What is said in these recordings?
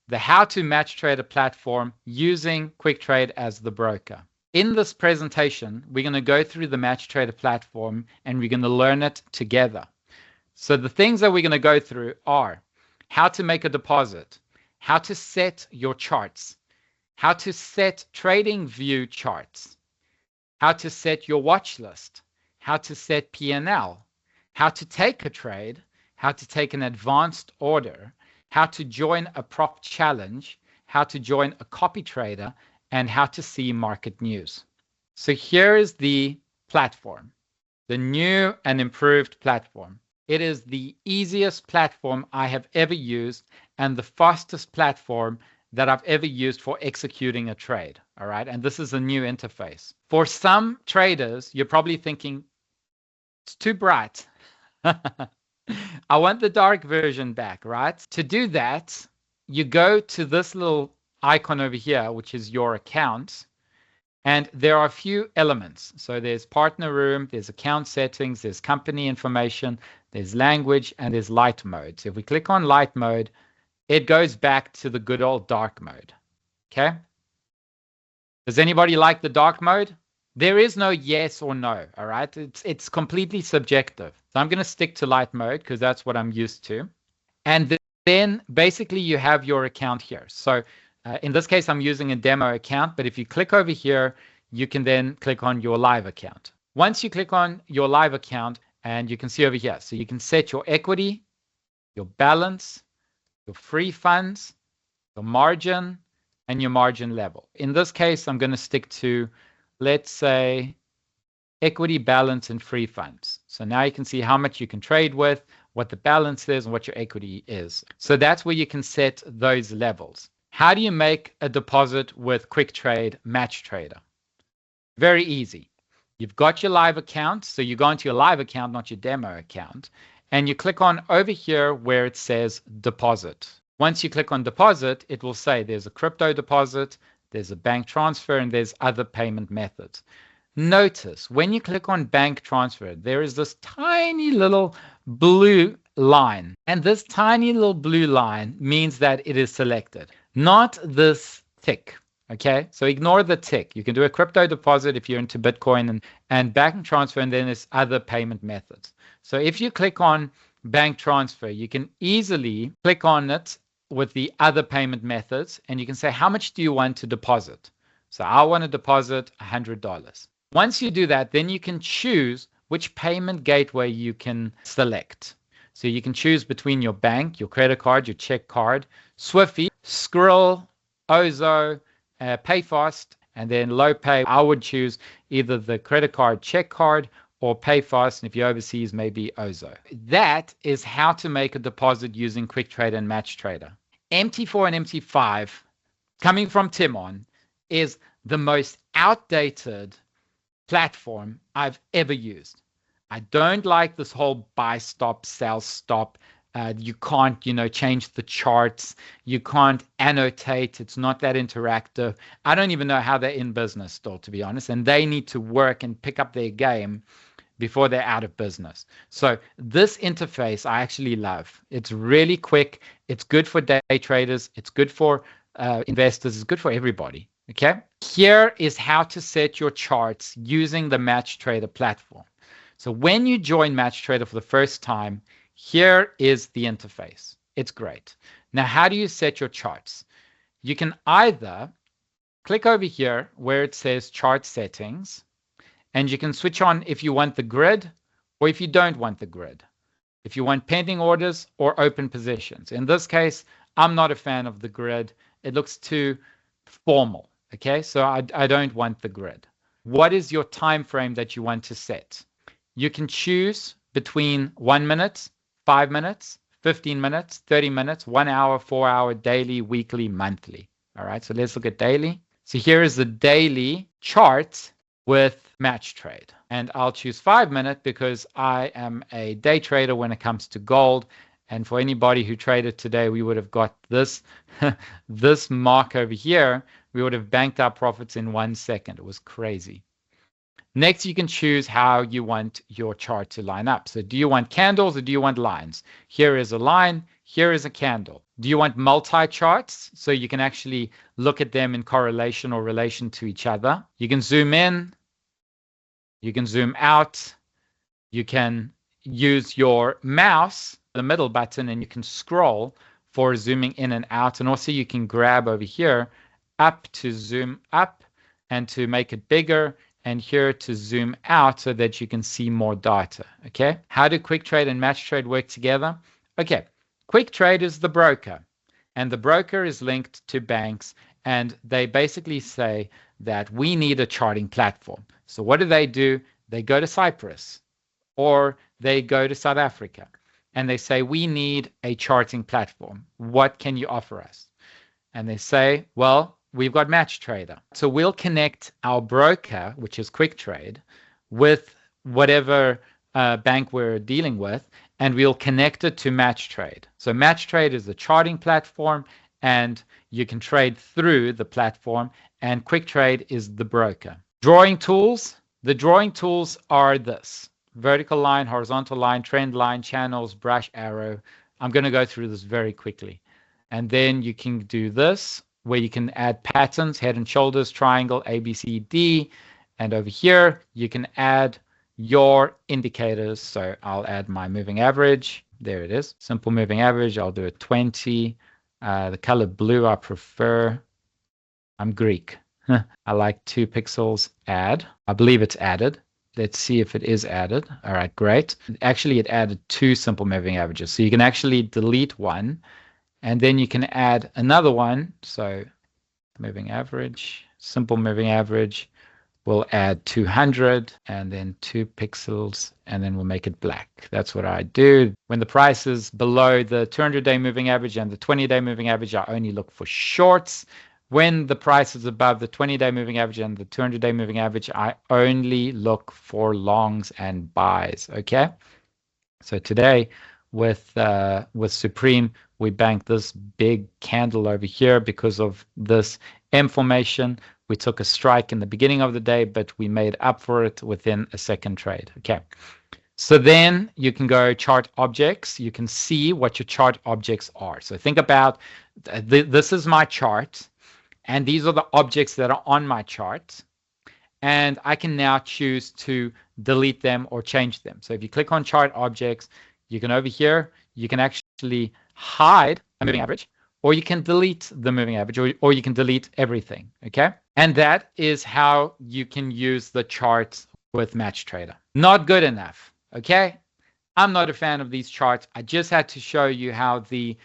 the How to Match Trader platform using QuickTrade as the broker. In this presentation, we're going to go through the Match Trader platform and we're going to learn it together. So the things that we're going to go through are how to make a deposit, how to set your charts, how to set TradingView charts, how to set your watch list, how to set P&L, how to take a trade, how to take an advanced order, how to join a prop challenge, how to join a copy trader, and how to see market news. So here is the platform, the new and improved platform. It is the easiest platform I have ever used and the fastest platform that I've ever used for executing a trade. All right. And this is a new interface. For some traders, you're probably thinking, it's too bright. I want the dark version back, right? To do that, you go to this little icon over here, which is your account. And there are a few elements. So there's partner room, there's account settings, there's company information, there's language, and there's light mode. So if we click on light mode, it goes back to the good old dark mode. Okay? Does anybody like the dark mode? There is no yes or no, all right? It's completely subjective. So I'm going to stick to light mode because that's what I'm used to. And then basically you have your account here. So in this case, I'm using a demo account, but if you click over here, you can then click on your live account. Once you click on your live account, and you can see over here, so you can set your equity, your balance, your free funds, your margin, and your margin level. In this case, I'm going to stick to, let's say, equity, balance, and free funds. So now you can see how much you can trade with, what the balance is, and what your equity is. So that's where you can set those levels. How do you make a deposit with QuickTrade Match Trader? Very easy. You've got your live account, so you go into your live account, not your demo account, and you click on over here where it says deposit. Once you click on deposit, it will say there's a crypto deposit, there's a bank transfer, and there's other payment methods. Notice when you click on bank transfer, there is this tiny little blue line, and this tiny little blue line means that it is selected, not this tick. Okay, so ignore the tick. You can do a crypto deposit if you're into Bitcoin and bank transfer, and then there's other payment methods. So if you click on bank transfer, you can easily click on it with the other payment methods, and you can say, how much do you want to deposit? So I want to deposit $100. Once you do that, then you can choose which payment gateway you can select. So you can choose between your bank, your credit card, your check card, Swiffy, Skrill, Ozo, PayFast, and then low pay. I would choose either the credit card, check card, or PayFast, and if you're overseas, maybe Ozo. That is how to make a deposit using QuickTrade and Match Trader. MT4 and MT5, coming from Timon, is the most outdated platform I've ever used. I don't like this whole buy stop, sell stop. You can't, change the charts. You can't annotate. It's not that interactive. I don't even know how they're in business still, to be honest. And they need to work and pick up their game before they're out of business. So this interface I actually love. It's really quick. It's good for day traders. It's good for investors. It's good for everybody. Okay. Here is how to set your charts using the Match Trader platform. So when you join Match Trader for the first time, here is the interface. It's great. Now, how do you set your charts? You can either click over here where it says chart settings, and you can switch on if you want the grid or if you don't want the grid. If you want pending orders or open positions. In this case, I'm not a fan of the grid. It looks too formal. Okay, so I don't want the grid. What is your time frame that you want to set? You can choose between 1 minute, 5 minutes, 15 minutes, 30 minutes, 1 hour, 4 hour, daily, weekly, monthly. All right, so let's look at daily. So here is the daily chart with Match Trade. And I'll choose 5 minutes because I am a day trader when it comes to gold. And for anybody who traded today, we would have got this, this mark over here. We would have banked our profits in 1 second. It was crazy. Next, you can choose how you want your chart to line up. So do you want candles or do you want lines? Here is a line, here is a candle. Do you want multi-charts so you can actually look at them in correlation or relation to each other? You can zoom in, you can zoom out, you can use your mouse, the middle button, and you can scroll for zooming in and out. And also you can grab over here up to zoom up and to make it bigger, and here to zoom out so that you can see more data. Okay, how do QuickTrade and MatchTrade work together? Okay, QuickTrade is the broker, and the broker is linked to banks, and they basically say that we need a charting platform. So what do? They go to Cyprus, or they go to South Africa, and they say, we need a charting platform. What can you offer us? And they say, well, we've got Match Trader. So we'll connect our broker, which is QuickTrade, with whatever bank we're dealing with, and we'll connect it to Match Trade. So Match Trade is the charting platform, and you can trade through the platform, and QuickTrade is the broker. Drawing tools. The drawing tools are this: vertical line, horizontal line, trend line, channels, brush, arrow. I'm going to go through this very quickly. And then you can do this, where you can add patterns, head and shoulders, triangle, A, B, C, D. And over here, you can add your indicators. So I'll add my moving average. There it is. Simple moving average. I'll do a 20. The color blue I prefer. I'm Greek. I like 2 pixels. Add. I believe it's added. Let's see if it is added. All right, great. Actually, it added 2 simple moving averages. So you can actually delete one, and then you can add another one. So moving average, simple moving average, we'll add 200 and then 2 pixels, and then we'll make it black. That's what I do. When the price is below the 200-day moving average and the 20-day moving average, I only look for shorts. When the price is above the 20-day moving average and the 200-day moving average, I only look for longs and buys. Okay. So today with Supreme, we banked this big candle over here because of this M formation. We took a strike in the beginning of the day, but we made up for it within a second trade. Okay. So then you can go chart objects. You can see what your chart objects are. So think about this is my chart, and these are the objects that are on my chart. And I can now choose to delete them or change them. So if you click on chart objects, you can over here, you can actually hide a moving average, or you can delete the moving average, or you can delete everything. Okay. And that is how you can use the charts with Match Trader. Not good enough. Okay. I'm not a fan of these charts. I just had to show you how the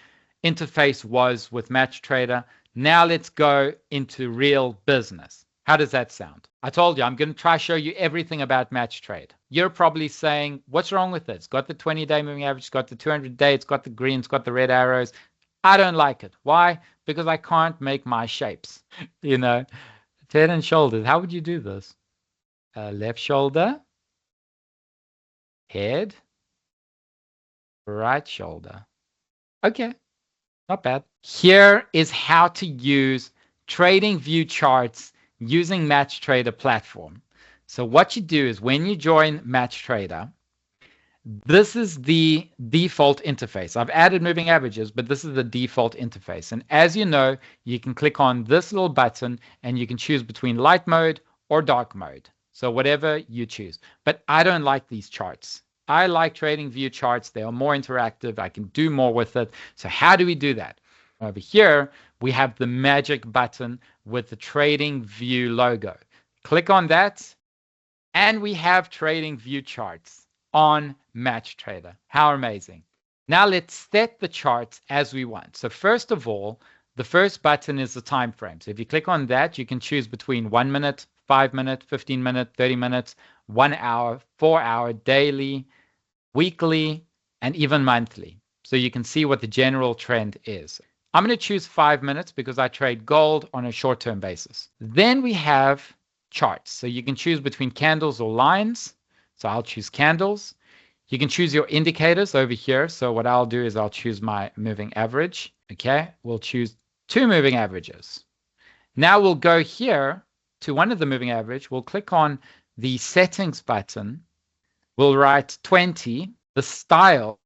interface was with Match Trader. Now let's go into real business. How does that sound? I told you I'm going to try to show you everything about Match Trade. You're probably saying, what's wrong with it? It's got the 20-day moving average, it's got the 200-day, it's got the green, it's got the red arrows. I don't like it. Why? Because I can't make my shapes. You know, head and shoulders. How would you do this? Left shoulder, head, right shoulder. Okay, not bad. Here is how to use TradingView charts using Match Trader platform. So what you do is when you join Match Trader, this is the default interface. I've added moving averages, but this is the default interface. And as you know, you can click on this little button and you can choose between light mode or dark mode. So whatever you choose. But I don't like these charts. I like TradingView charts. They are more interactive. I can do more with it. So how do we do that? Over here, we have the magic button with the TradingView logo. Click on that, and we have TradingView charts on Match Trader. How amazing. Now let's set the charts as we want. So first of all, the first button is the time frame. So if you click on that, you can choose between 1 minute, 5 minute, 15 minute, 30 minutes, 1 hour, 4 hour, daily, weekly, and even monthly. So you can see what the general trend is. I'm going to choose 5 minutes because I trade gold on a short-term basis. Then we have charts. So you can choose between candles or lines. So I'll choose candles. You can choose your indicators over here. So what I'll do is I'll choose my moving average. Okay, we'll choose 2 moving averages. Now we'll go here to one of the moving average. We'll click on the settings button. We'll write 20. The style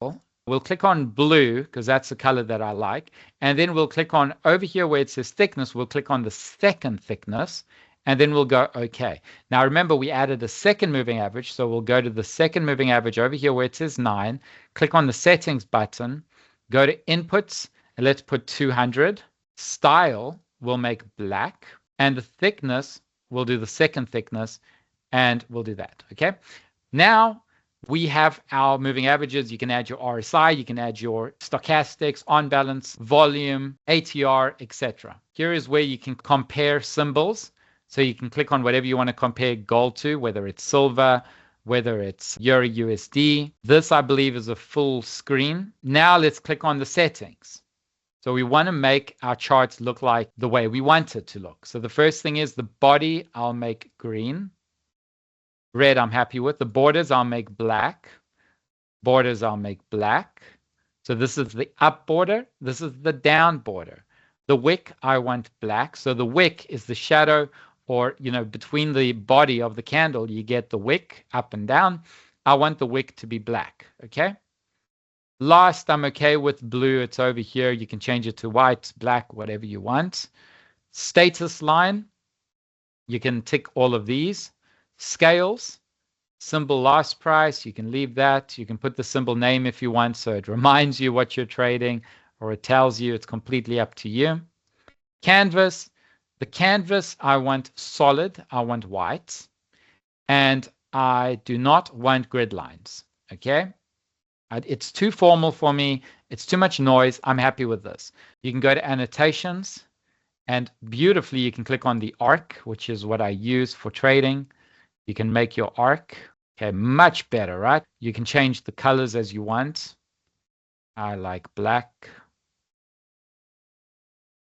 We'll click on blue because that's the color that I like. And then we'll click on over here where it says thickness. We'll click on the second thickness and then we'll go OK. Now remember, we added a second moving average. So we'll go to the second moving average over here where it says 9. Click on the settings button. Go to inputs and let's put 200. Style we'll make black. And the thickness, we'll do the second thickness. And we'll do that. OK. Now we have our moving averages. You can add your RSI, you can add your stochastics, on balance, volume, ATR, etc. Here is where you can compare symbols. So you can click on whatever you want to compare gold to, whether it's silver, whether it's Euro USD. This, I believe, is a full screen. Now let's click on the settings. So we want to make our charts look like the way we want it to look. So the first thing is the body, I'll make green. Red, I'm happy with. The borders, I'll make black. Borders, I'll make black. So this is the up border. This is the down border. The wick, I want black. So the wick is the shadow, or, between the body of the candle, you get the wick up and down. I want the wick to be black, okay? Last, I'm okay with blue. It's over here. You can change it to white, black, whatever you want. Status line, you can tick all of these. Scales, symbol last price, you can leave that. You can put the symbol name if you want, so it reminds you what you're trading, or it tells you. It's completely up to you. Canvas, the canvas, I want solid, I want white, and I do not want grid lines, okay? It's too formal for me. It's too much noise. I'm happy with this. You can go to annotations, and beautifully you can click on the arc, which is what I use for trading. You can make your arc, okay, much better, right? You can change the colors as you want. I like black.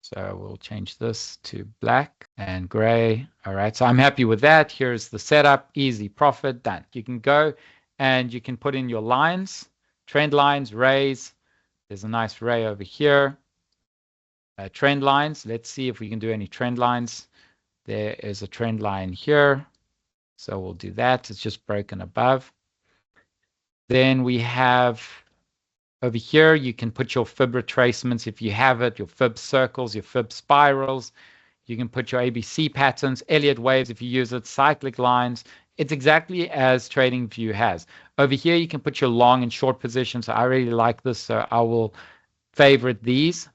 So we'll change this to black and gray. All right, so I'm happy with that. Here's the setup, easy profit, done. You can go and you can put in your lines, trend lines, rays. There's a nice ray over here. Trend lines, let's see if we can do any trend lines. There is a trend line here. So we'll do that. It's just broken above. Then we have over here, you can put your fib retracements if you have it, your fib circles, your fib spirals. You can put your ABC patterns, Elliott waves if you use it, cyclic lines. It's exactly as TradingView has. Over here, you can put your long and short positions. So I really like this, so I will favorite these.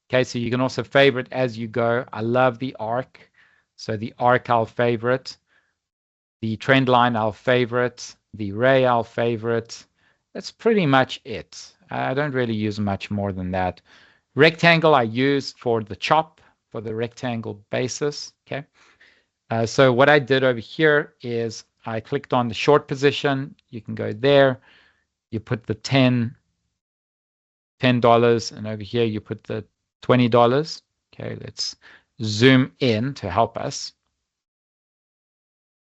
Okay, so you can also favorite as you go. I love the arc. So the arc I'll favorite. The trend line I'll favorite, the ray I'll favorite. That's pretty much it. I don't really use much more than that. Rectangle I use for the chop, for the rectangle basis, okay? So what I did over here is I clicked on the short position. You can go there. You put the $10, and over here you put the $20. Okay, let's zoom in to help us.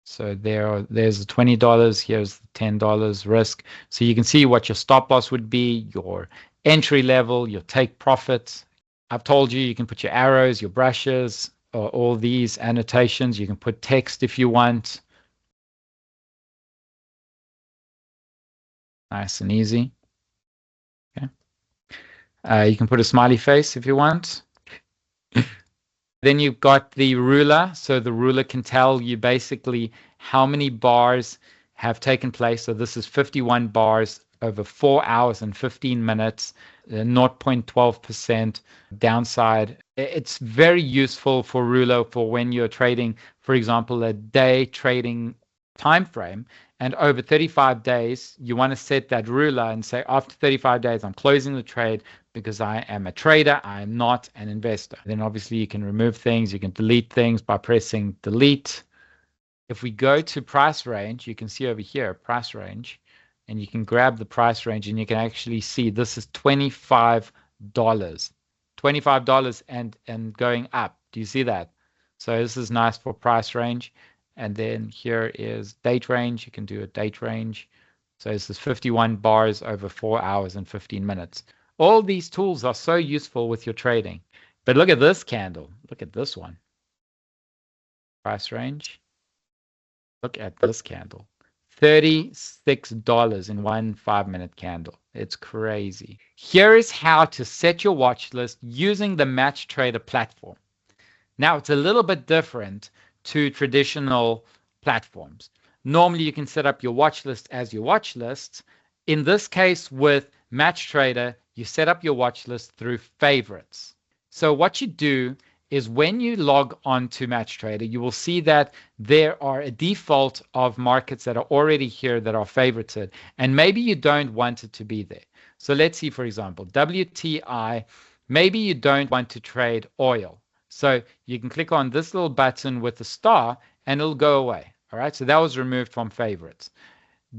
So there's the $20, here's the $10 risk. So you can see what your stop loss would be, your entry level, your take profit. I've told you can put your arrows, your brushes, or all these annotations. You can put text if you want. Nice and easy. Okay. You can put a smiley face if you want. Then you've got the ruler. So the ruler can tell you basically how many bars have taken place. So this is 51 bars over 4 hours and 15 minutes, 0.12% downside. It's very useful for ruler for when you're trading, for example, a day trading time frame. And over 35 days, you want to set that ruler and say, after 35 days, I'm closing the trade because I am a trader. I am not an investor. Then obviously you can remove things. You can delete things by pressing delete. If we go to price range, you can see over here, price range, and you can grab the price range and you can actually see this is $25. $25 and going up. Do you see that? So this is nice for price range. And then here is date range. You can do a date range. So this is 51 bars over 4 hours and 15 minutes. All these tools are so useful with your trading. But look at this candle. Look at this one. Price range. Look at this candle. $36 in one 5-minute candle. It's crazy. Here is how to set your watch list using the Match Trader platform. Now, it's a little bit different to traditional platforms. Normally, you can set up your watch list as your watch list. In this case, with Match Trader, you set up your watch list through favorites. So what you do is when you log on to Match Trader, you will see that there are a default of markets that are already here that are favorited, and maybe you don't want it to be there. So let's see, for example, WTI, maybe you don't want to trade oil. So you can click on this little button with the star and it'll go away. All right, so that was removed from favorites.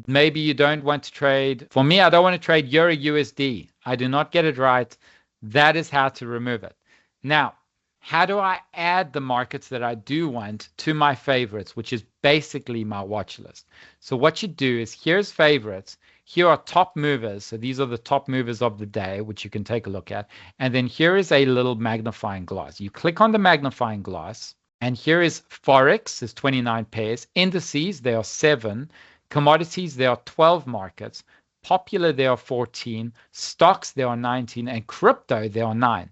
Maybe you don't want to trade. For me, I don't want to trade Euro USD. I do not get it right. That is how to remove it. Now, how do I add the markets that I do want to my favorites, which is basically my watch list? So what you do is here's favorites. Here are top movers. So these are the top movers of the day, which you can take a look at. And then here is a little magnifying glass. You click on the magnifying glass, and here is Forex, is 29 pairs. Indices, there are 7. Commodities, there are 12 markets. Popular, there are 14. Stocks, there are 19. And crypto, there are 9.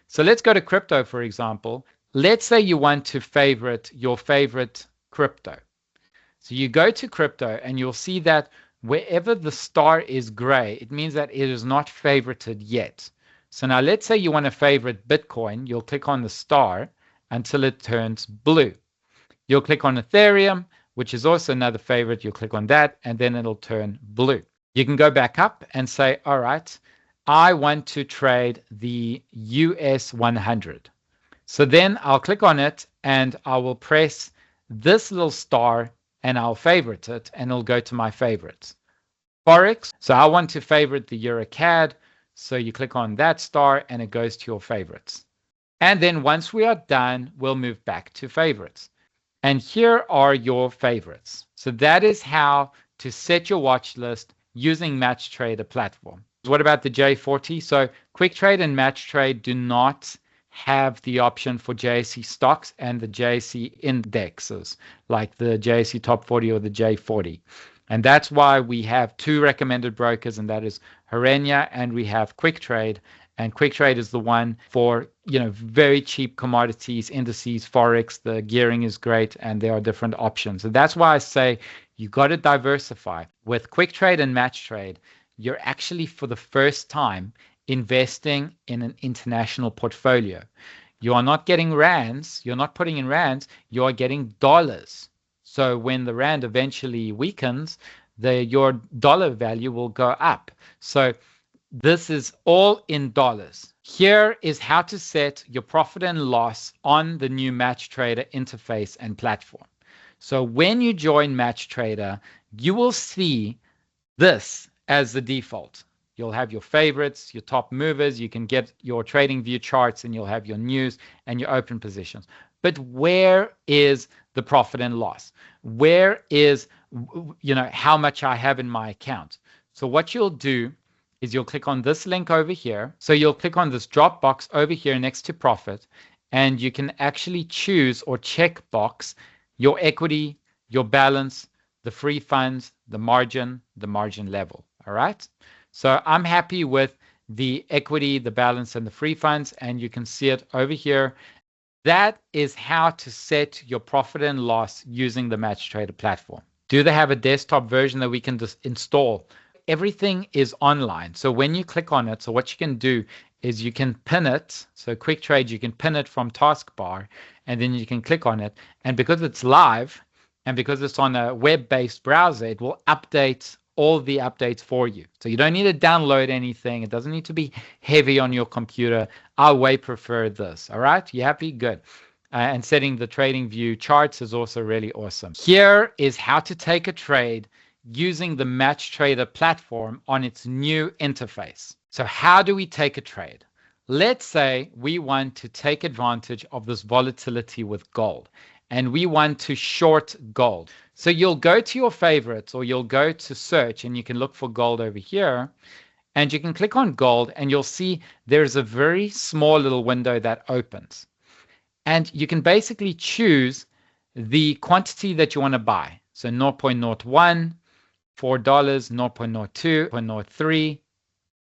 So let's go to crypto, for example. Let's say you want to favorite your favorite crypto. So you go to crypto and you'll see that wherever the star is gray, it means that it is not favorited yet. So now let's say you want to favorite Bitcoin. You'll click on the star until it turns blue. You'll click on Ethereum, which is also another favorite. You'll click on that and then it'll turn blue. You can go back up and say, all right, I want to trade the US 100. So then I'll click on it and I will press this little star and I'll favorite it and it'll go to my favorites. Forex, so I want to favorite the EuroCAD. So you click on that star and it goes to your favorites. And then once we are done, we'll move back to favorites. And here are your favorites. So that is how to set your watch list using Match Trader platform. What about the J40? So QuickTrade and Match Trade do not have the option for JSE stocks and the JSE indexes, like the JSE Top 40 or the J40. And that's why we have 2 recommended brokers, and that is Harenya and we have QuickTrade. And QuickTrade is the one for, very cheap commodities, indices, Forex. The gearing is great and there are different options. And that's why I say you got to diversify. With QuickTrade and Match Trade, you're actually for the first time investing in an international portfolio. You are not getting rands. You're not putting in rands. You are getting dollars. So when the rand eventually weakens, your dollar value will go up. So this is all in dollars. Here is how to set your profit and loss on the new Match Trader interface and platform. So when you join Match Trader, you will see this as the default. You'll have your favorites, your top movers. You can get your TradingView charts and you'll have your news and your open positions. But where is the profit and loss? Where is, how much I have in my account? So what you'll do is you'll click on this link over here. So you'll click on this drop box over here next to profit, and you can actually choose or check box your equity, your balance, the free funds, the margin level. All right. So I'm happy with the equity, the balance, and the free funds, and you can see it over here. That is how to set your profit and loss using the Match Trader platform. Do they have a desktop version that we can just install? Everything is online. So when you click on it, so what you can do is you can pin it. So QuickTrade, you can pin it from taskbar, and then you can click on it. And because it's live, and because it's on a web-based browser, it will update all the updates for you. So you don't need to download anything. It doesn't need to be heavy on your computer. I way prefer this. All right, you happy? Good. And setting the TradingView charts is also really awesome. Here is how to take a trade using the Match Trader platform on its new interface. So how do we take a trade? Let's say we want to take advantage of this volatility with gold, and we want to short gold. So you'll go to your favorites, or you'll go to search, and you can look for gold over here, and you can click on gold, and you'll see there's a very small little window that opens. And you can basically choose the quantity that you want to buy. So 0.01, $4, 0.02, 0.03,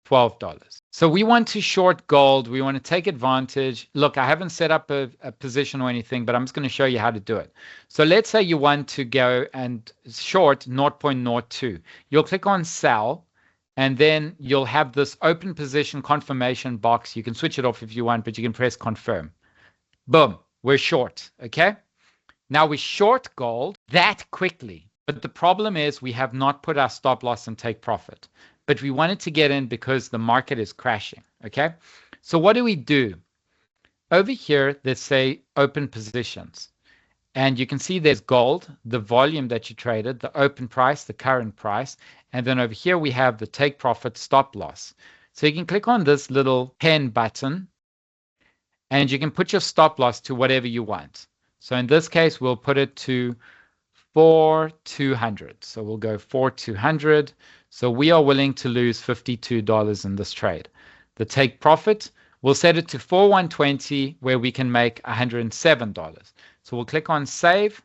$12. So we want to short gold. We want to take advantage. Look, I haven't set up a position or anything, but I'm just going to show you how to do it. So let's say you want to go and short 0.02. You'll click on sell, and then you'll have this open position confirmation box. You can switch it off if you want, but you can press confirm. Boom, we're short, okay? Now we short gold that quickly. But the problem is we have not put our stop loss and take profit. But we wanted to get in because the market is crashing, okay? So what do? Over here, let's say open positions. And you can see there's gold, the volume that you traded, the open price, the current price. And then over here, we have the take profit stop loss. So you can click on this little pen button, and you can put your stop loss to whatever you want. So in this case, we'll put it to 4,200. So we'll go 4,200. So we are willing to lose $52 in this trade. The take profit, we'll set it to 4,120, where we can make $107. So we'll click on save.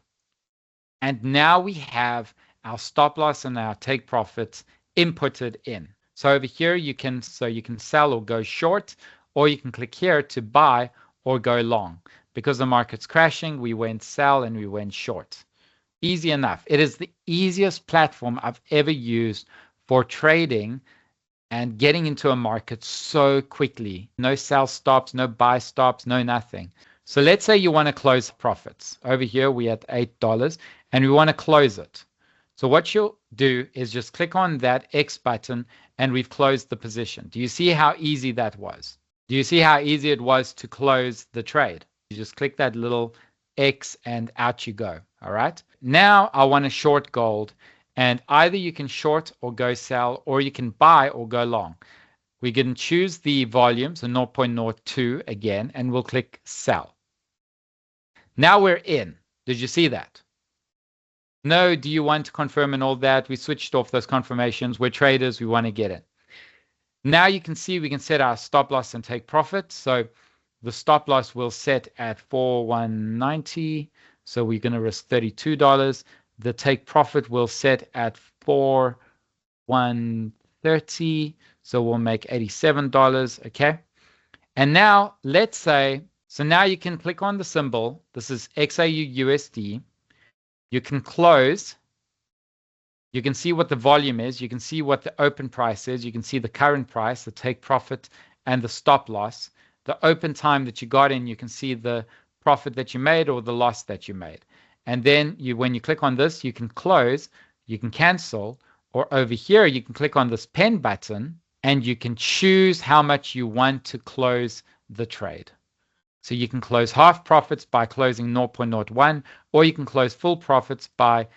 And now we have our stop loss and our take profits inputted in. So over here, you can sell or go short, or you can click here to buy or go long. Because the market's crashing, we went sell and we went short. Easy enough. It is the easiest platform I've ever used for trading and getting into a market so quickly. No sell stops, no buy stops, no nothing. So let's say you want to close profits. Over here, we're at $8 and we want to close it. So what you'll do is just click on that X button and we've closed the position. Do you see how easy that was? Do you see how easy it was to close the trade? You just click that little X and out you go. All right. Now I want to short gold, and either you can short or go sell, or you can buy or go long. We can choose the volume, so 0.02 again, and we'll click sell. Now we're in. Did you see that? No, do you want to confirm and all that? We switched off those confirmations. We're traders. We want to get in. Now you can see we can set our stop loss and take profit. So the stop loss will set at 4,190. So we're going to risk $32. The take profit will set at 4,130. So we'll make $87. Okay. And now let's say, so now you can click on the symbol. This is XAU USD. You can close. You can see what the volume is. You can see what the open price is. You can see the current price, the take profit, and the stop loss. The open time that you got in, you can see the profit that you made or the loss that you made. And then when you click on this, you can close, you can cancel, or over here, you can click on this pen button and you can choose how much you want to close the trade. So you can close half profits by closing 0.01, or you can close full profits by,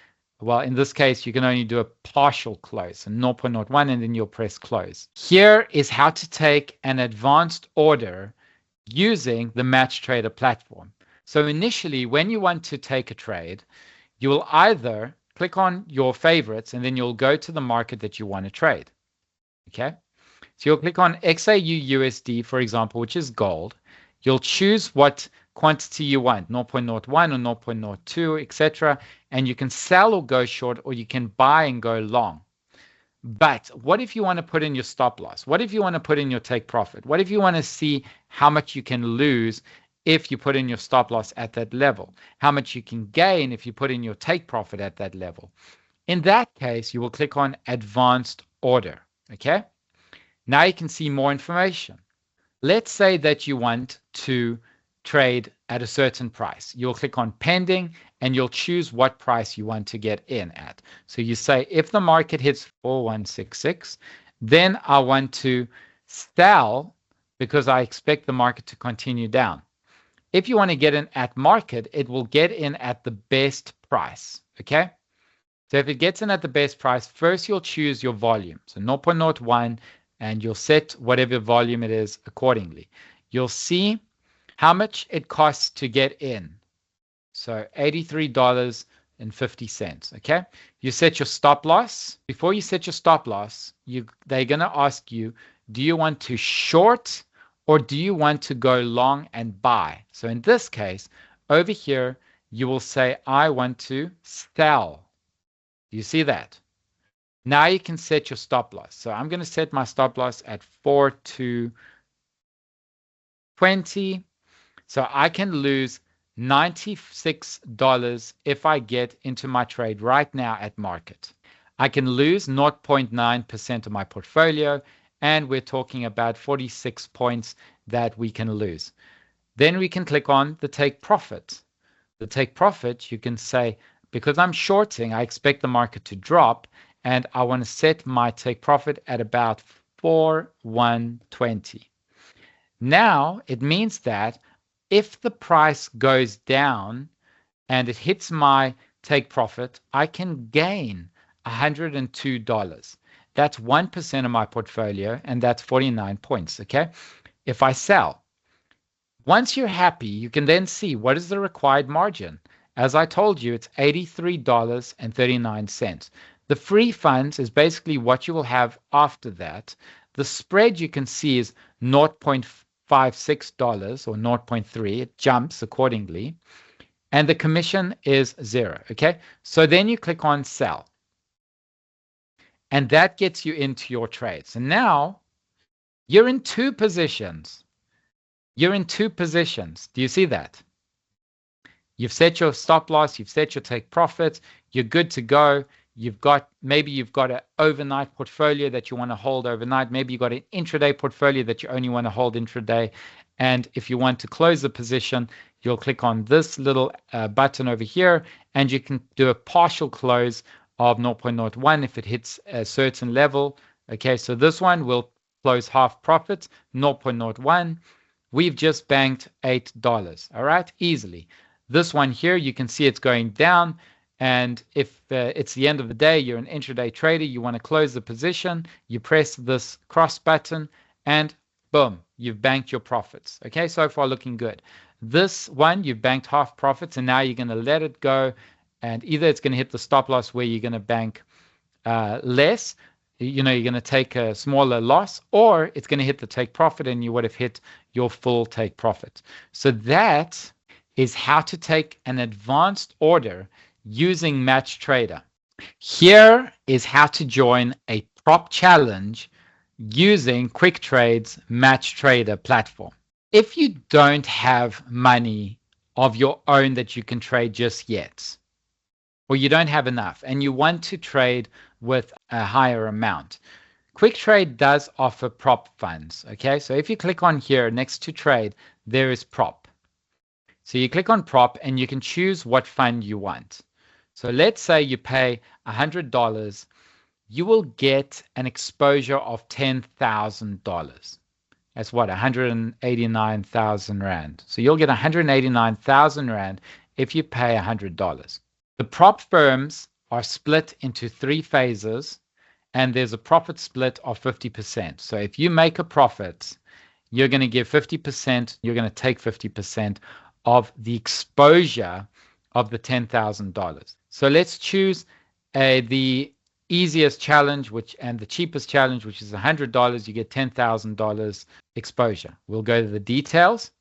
well, in this case, you can only do a partial close, so 0.01, and then you'll press close. Here is how to take an advanced order using the Match Trader platform. So initially, when you want to take a trade, you will either click on your favorites, and then you'll go to the market that you want to trade. Okay? So you'll click on XAU USD, for example, which is gold. You'll choose what quantity you want, 0.01 or 0.02, etc. And you can sell or go short, or you can buy and go long. But what if you want to put in your stop loss? What if you want to put in your take profit? What if you want to see how much you can lose if you put in your stop loss at that level? How much you can gain if you put in your take profit at that level? In that case, you will click on Advanced Order. Okay? Now you can see more information. Let's say that you want to trade at a certain price. You'll click on pending and you'll choose what price you want to get in at. So you say, if the market hits 4166, then I want to sell because I expect the market to continue down. If you want to get in at market, it will get in at the best price. Okay. So if it gets in at the best price, first you'll choose your volume. So 0.01, and you'll set whatever volume it is accordingly. You'll see how much it costs to get in. So $83.50. Okay. You set your stop loss. Before you set your stop loss, they're going to ask you, do you want to short or do you want to go long and buy? So in this case, over here, you will say, I want to sell. Do you see that? Now you can set your stop loss. So I'm going to set my stop loss at 4 to 20. So I can lose $96 if I get into my trade right now at market. I can lose 0.9% of my portfolio, and we're talking about 46 points that we can lose. Then we can click on the take profit. The take profit, you can say, because I'm shorting, I expect the market to drop, and I want to set my take profit at about 4,120. Now it means that if the price goes down and it hits my take profit, I can gain $102. That's 1% of my portfolio, and that's 49 points, okay? If I sell, once you're happy, you can then see what is the required margin. As I told you, it's $83.39. The free funds is basically what you will have after that. The spread you can see is $0.56 or 0.3. It jumps accordingly. And the commission is 0, okay? So then you click on sell. And that gets you into your trade. So now you're in two positions. You're in two positions. Do you see that? You've set your stop loss, you've set your take profit, you're good to go. Maybe you've got an overnight portfolio that you want to hold overnight. Maybe you've got an intraday portfolio that you only want to hold intraday. And if you want to close the position, you'll click on this little button over here, and you can do a partial close of 0.01 if it hits a certain level. Okay, so this one will close half profit, 0.01. We've just banked $8, all right, easily. This one here, you can see it's going down, and if it's the end of the day, you're an intraday trader, you want to close the position, you press this cross button, and boom, you've banked your profits. Okay, so far looking good. This one, you've banked half profits, and now you're going to let it go, and either it's going to hit the stop loss where you're going to bank less, you're going to take a smaller loss, or it's going to hit the take profit and you would have hit your full take profit. So that is how to take an advanced order using Match Trader. Here is how to join a prop challenge using QuickTrade's Match Trader platform. If you don't have money of your own that you can trade just yet, or you don't have enough and you want to trade with a higher amount, QuickTrade does offer prop funds. Okay, so if you click on here next to trade, there is prop. So you click on prop and you can choose what fund you want. So let's say you pay $100, you will get an exposure of $10,000. That's what, 189,000 Rand. So you'll get 189,000 Rand if you pay $100. The prop firms are split into 3 phases, and there's a profit split of 50%. So if you make a profit, you're going to give 50%, you're going to take 50% of the exposure of the $10,000. So let's choose the easiest challenge and the cheapest challenge, which is $100. You get $10,000 exposure. We'll go to the details,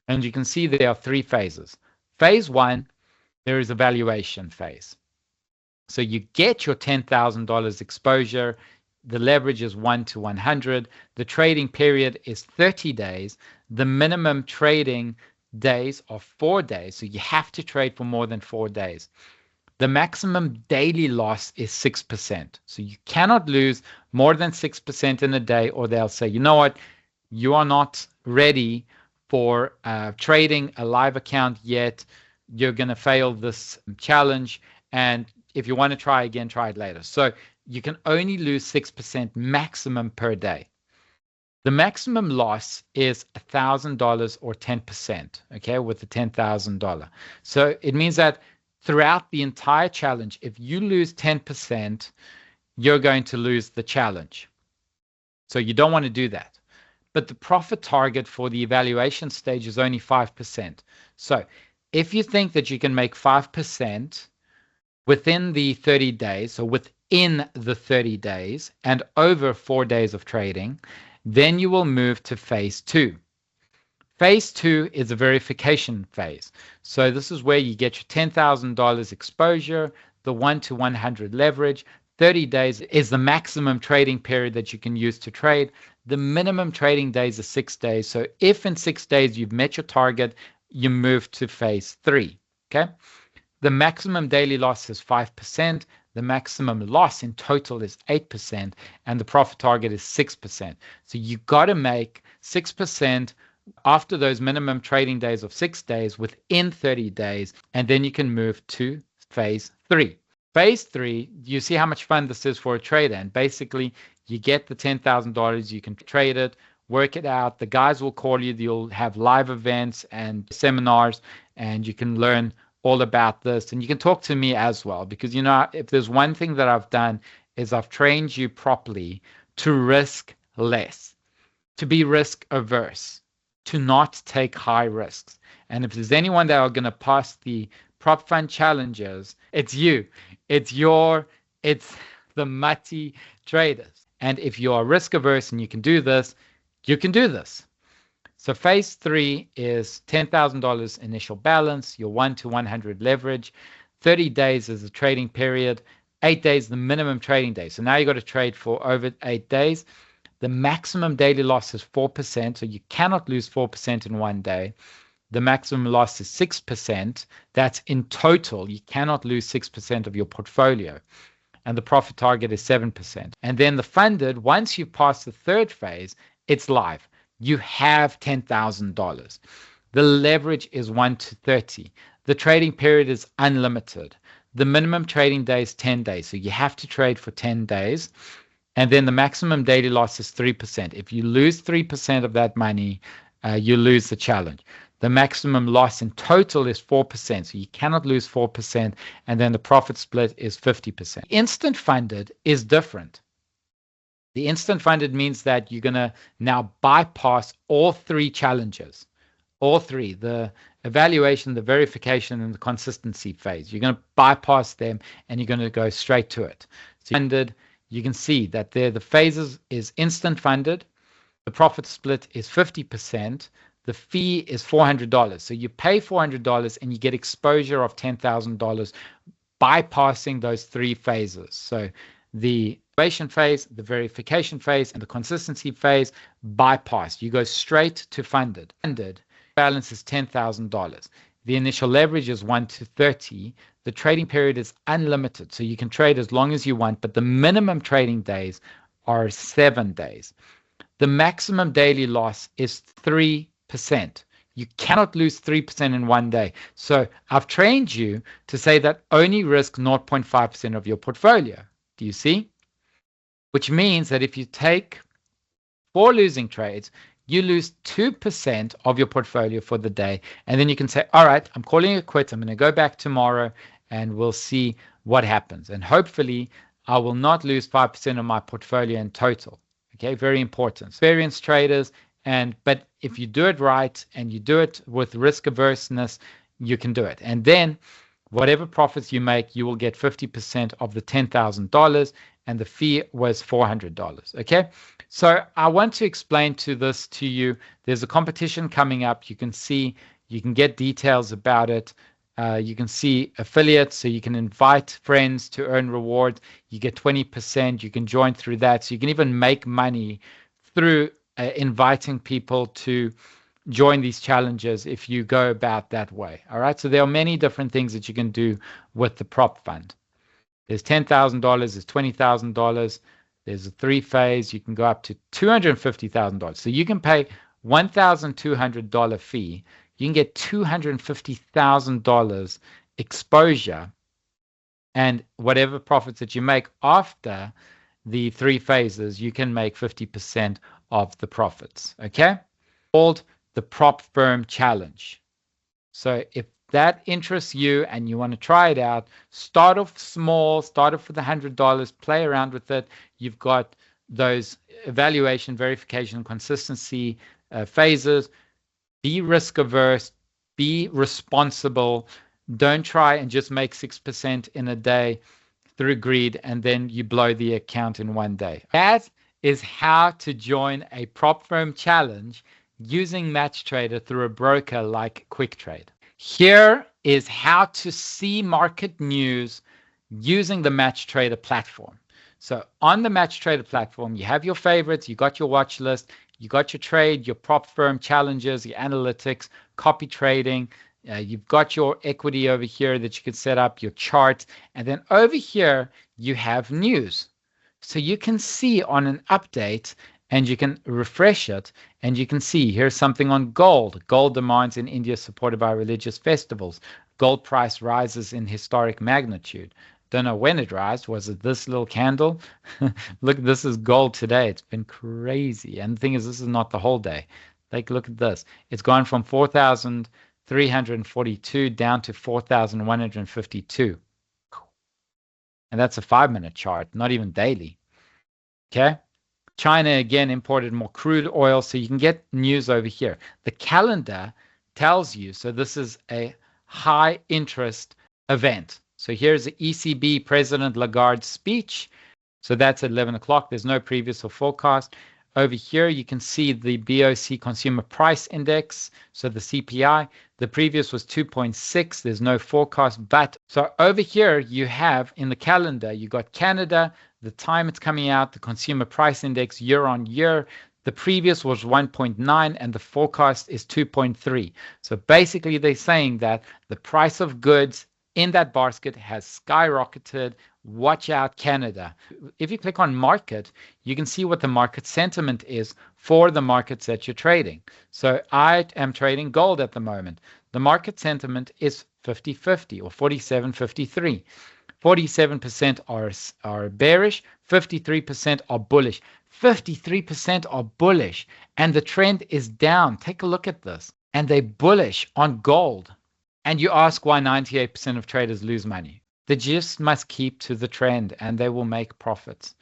and you can see there are 3 phases. Phase 1, there is a valuation phase. So you get your $10,000 exposure. The leverage is 1 to 100. The trading period is 30 days. The minimum trading days are 4 days. So you have to trade for more than 4 days. The maximum daily loss is 6%. So you cannot lose more than 6% in a day, or they'll say, you know what, you are not ready for trading a live account yet. You're going to fail this challenge, and if you want to try again, try it later. So you can only lose 6% maximum per day. The maximum loss is $1,000 or 10%, okay, with the $10,000. So it means that throughout the entire challenge, if you lose 10%, you're going to lose the challenge. So you don't want to do that. But the profit target for the evaluation stage is only 5%. So if you think that you can make 5% within the 30 days, so within the 30 days and over 4 days of trading, then you will move to phase 2. Phase 2 is a verification phase. So this is where you get your $10,000 exposure, the 1 to 100 leverage, 30 days is the maximum trading period that you can use to trade. The minimum trading days are 6 days. So if in 6 days you've met your target, you move to phase 3. Okay. The maximum daily loss is 5%. The maximum loss in total is 8%, and the profit target is 6%. So you got to make 6% after those minimum trading days of 6 days within 30 days, and then you can move to phase 3. Phase 3, you see how much fun this is for a trader, and basically you get the $10,000, you can trade it, work it out. The guys will call you, you'll have live events and seminars, and you can learn all about this, and you can talk to me as well, because you know, if there's one thing that I've done is I've trained you properly to risk less, to be risk averse, to not take high risks. And if there's anyone that are going to pass the prop fund challenges, it's you. It's the Mati traders. And if you are risk averse and you can do this, you can do this. So phase 3 is $10,000 initial balance, your 1 to 100 leverage, 30 days is the trading period, 8 days the minimum trading day. So now you got to trade for over 8 days. The maximum daily loss is 4%, so you cannot lose 4% in one day. The maximum loss is 6%. That's in total. You cannot lose 6% of your portfolio. And the profit target is 7%. And then the funded, once you pass the third phase, it's live. You have $10,000. The leverage is 1 to 30. The trading period is unlimited. The minimum trading day is 10 days. So you have to trade for 10 days. And then the maximum daily loss is 3%. If you lose 3% of that money, you lose the challenge. The maximum loss in total is 4%. So you cannot lose 4%. And then the profit split is 50%. Instant funded is different. The instant funded means that you're going to now bypass all 3 challenges. All 3, the evaluation, the verification, and the consistency phase. You're going to bypass them and you're going to go straight to it. So funded, you can see that there the phases is instant funded. The profit split is 50%. The fee is $400. So you pay $400 and you get exposure of $10,000 bypassing those 3 phases. So the evaluation phase, the verification phase, and the consistency phase bypass. You go straight to funded. Funded balance is $10,000. The initial leverage is 1 to 30. The trading period is unlimited, so you can trade as long as you want, but the minimum trading days are 7 days. The maximum daily loss is 3%. You cannot lose 3% in one day. So I've trained you to say that only risk 0.5% of your portfolio. Do you see? Which means that if you take 4 losing trades, you lose 2% of your portfolio for the day. And then you can say, all right, I'm calling it quits. I'm going to go back tomorrow and we'll see what happens. And hopefully I will not lose 5% of my portfolio in total. Okay, very important. Experienced traders, but if you do it right and you do it with risk averseness, you can do it. And then whatever profits you make, you will get 50% of the $10,000, and the fee was $400. Okay, so I want to explain this to you. There's a competition coming up. You can see, you can get details about it. You can see affiliates, so you can invite friends to earn rewards. You get 20%. You can join through that. So you can even make money through inviting people to join these challenges if you go about that way. All right. So there are many different things that you can do with the prop fund. There's $10,000. There's $20,000. There's a 3 phase. You can go up to $250,000. So you can pay $1,200 fee. You can get $250,000 exposure, and whatever profits that you make after the 3 phases, you can make 50% of the profits. Okay, called the Prop Firm Challenge. So if that interests you and you want to try it out, start off small, start off with $100, play around with it. You've got those evaluation, verification, consistency phases. Be risk averse, be responsible. Don't try and just make 6% in a day through greed and then you blow the account in one day. That is how to join a prop firm challenge using Match Trader through a broker like QuickTrade. Here is how to see market news using the Match Trader platform. So on the Match Trader platform, you have your favorites, you got your watch list, you got your trade, your prop firm challenges, your analytics, copy trading. You've got your equity over here that you can set up, your chart. And then over here, you have news. So you can see on an update and you can refresh it and you can see here's something on gold. Gold demands in India supported by religious festivals. Gold price rises in historic magnitude. Don't know when it rises. Was it this little candle? Look, this is gold today. It's been crazy. And the thing is, this is not the whole day. Take a look at this. It's gone from 4,342 down to 4,152. And that's a 5-minute chart, not even daily. Okay. China again imported more crude oil, so you can get news over here. The calendar tells you, so this is a high interest event. So here's the ECB President Lagarde's speech. So that's at 11 o'clock. There's no previous or forecast. Over here, you can see the BOC Consumer Price Index, so the CPI. The previous was 2.6. There's no forecast. But so over here, you have in the calendar, you got Canada, the time it's coming out, the Consumer Price Index year on year. The previous was 1.9 and the forecast is 2.3. So basically, they're saying that the price of goods in that basket has skyrocketed. Watch out, Canada. If you click on market, you can see what the market sentiment is for the markets that you're trading. So I am trading gold at the moment. The market sentiment is 50-50 or 47-53. 47% are bearish, 53% are bullish. 53% are bullish, and the trend is down. Take a look at this. And they're bullish on gold. And you ask why 98% of traders lose money. They just must keep to the trend and they will make profits.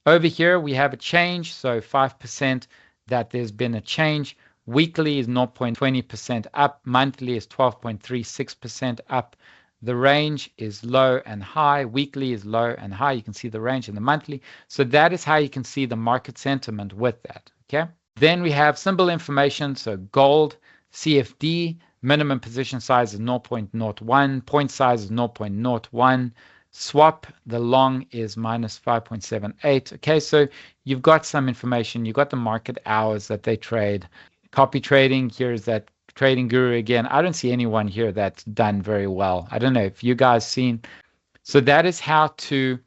Over here, we have a change. So 5% that there's been a change. Weekly is 0.20% up. Monthly is 12.36% up. The range is low and high. Weekly is low and high. You can see the range in the monthly. So that is how you can see the market sentiment with that. Okay. Then we have symbol information. So gold, CFD. Minimum position size is 0.01, point size is 0.01, swap, the long is minus 5.78. Okay, so you've got some information, you've got the market hours that they trade. Copy trading, here's that trading guru again. I don't see anyone here that's done very well. I don't know if you guys seen. So that is how to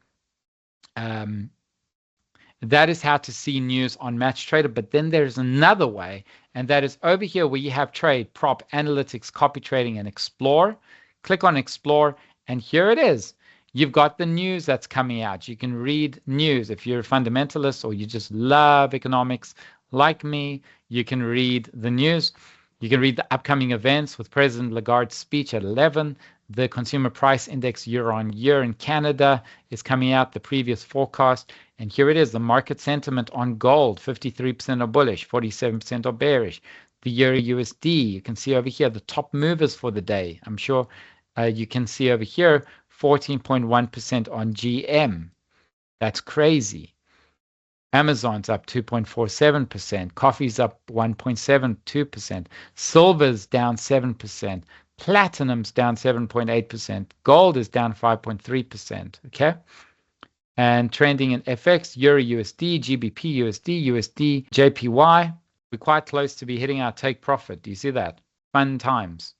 see news on Match Trader. But then there's another way, and that is over here where you have trade, prop, analytics, copy trading, and explore. Click on explore, and here it is. You've got the news that's coming out. You can read news. If you're a fundamentalist or you just love economics like me, you can read the news. You can read the upcoming events with President Lagarde's speech at 11. The Consumer Price Index year on year in Canada is coming out, the previous forecast. And here it is, the market sentiment on gold, 53% are bullish, 47% are bearish. The Euro USD, you can see over here, the top movers for the day. I'm sure you can see over here, 14.1% on GM. That's crazy. Amazon's up 2.47%. Coffee's up 1.72%. Silver's down 7%. Platinum's down 7.8%. Gold is down 5.3%. Okay. And trending in FX, Euro USD, GBP USD, USD, JPY. We're quite close to be hitting our take profit. Do you see that? Fun times.